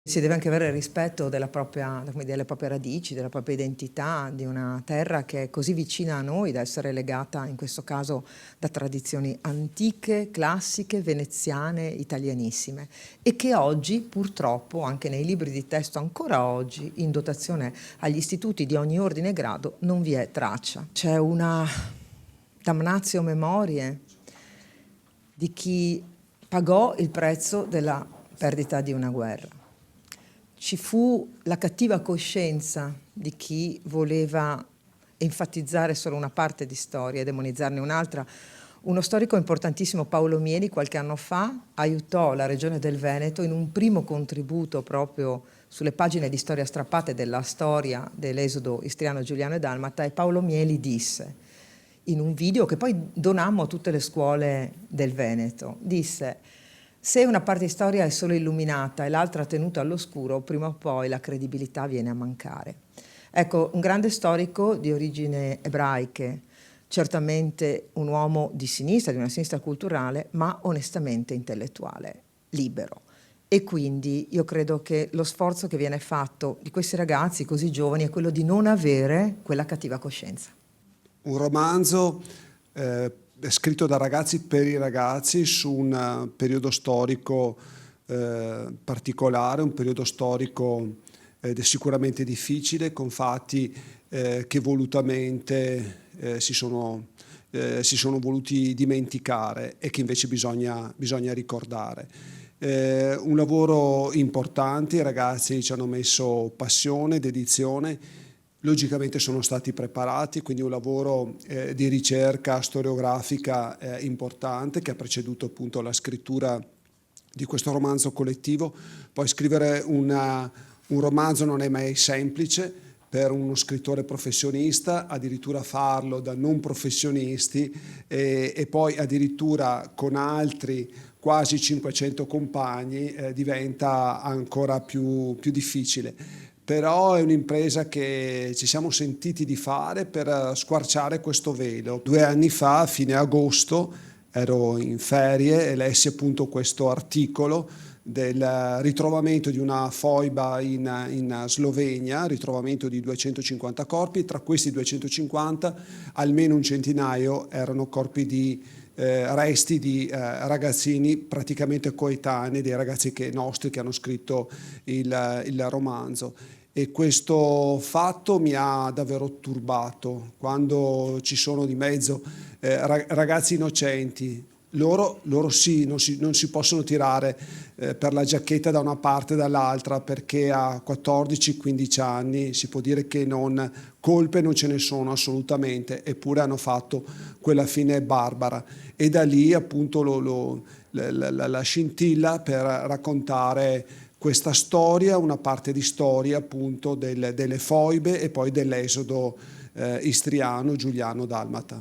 Si deve anche avere rispetto delle proprie radici, della propria identità, di una terra che è così vicina a noi da essere legata, in questo caso, da tradizioni antiche, classiche, veneziane, italianissime e che oggi, purtroppo, anche nei libri di testo ancora oggi, in dotazione agli istituti di ogni ordine e grado, non vi è traccia. C'è una damnatio memoriae di chi pagò il prezzo della perdita di una guerra. Ci fu la cattiva coscienza di chi voleva enfatizzare solo una parte di storia e demonizzarne un'altra. Uno storico importantissimo, Paolo Mieli, qualche anno fa aiutò la Regione del Veneto in un primo contributo proprio sulle pagine di storia strappate della storia dell'esodo istriano, giuliano e dalmata, e Paolo Mieli disse, in un video che poi donammo a tutte le scuole del Veneto, disse: se una parte di storia è solo illuminata e l'altra tenuta all'oscuro, prima o poi la credibilità viene a mancare. Ecco, un grande storico di origini ebraiche, certamente un uomo di sinistra, di una sinistra culturale, ma onestamente intellettuale, libero. E quindi io credo che lo sforzo che viene fatto di questi ragazzi così giovani è quello di non avere quella cattiva coscienza. Un romanzo scritto da ragazzi per i ragazzi su un periodo storico particolare, un periodo storico sicuramente difficile, con fatti che volutamente si sono voluti dimenticare e che invece bisogna ricordare. Un lavoro importante, i ragazzi ci hanno messo passione, dedizione. Logicamente sono stati preparati, quindi un lavoro di ricerca storiografica importante che ha preceduto appunto la scrittura di questo romanzo collettivo. Poi scrivere un romanzo non è mai semplice per uno scrittore professionista, addirittura farlo da non professionisti e poi addirittura con altri quasi 500 compagni diventa ancora più difficile. Però è un'impresa che ci siamo sentiti di fare per squarciare questo velo. 2 anni fa, a fine agosto, ero in ferie e lessi appunto questo articolo del ritrovamento di una foiba in Slovenia, ritrovamento di 250 corpi, tra questi 250 almeno un centinaio erano corpi di resti di ragazzini praticamente coetanei dei ragazzi nostri che hanno scritto il romanzo. E questo fatto mi ha davvero turbato, quando ci sono di mezzo ragazzi innocenti. Loro sì, non si possono tirare per la giacchetta da una parte e dall'altra, perché a 14-15 anni si può dire che colpe non ce ne sono assolutamente, eppure hanno fatto quella fine barbara. E da lì appunto la scintilla per raccontare questa storia, una parte di storia appunto delle foibe e poi dell'esodo istriano, giuliano, dalmata.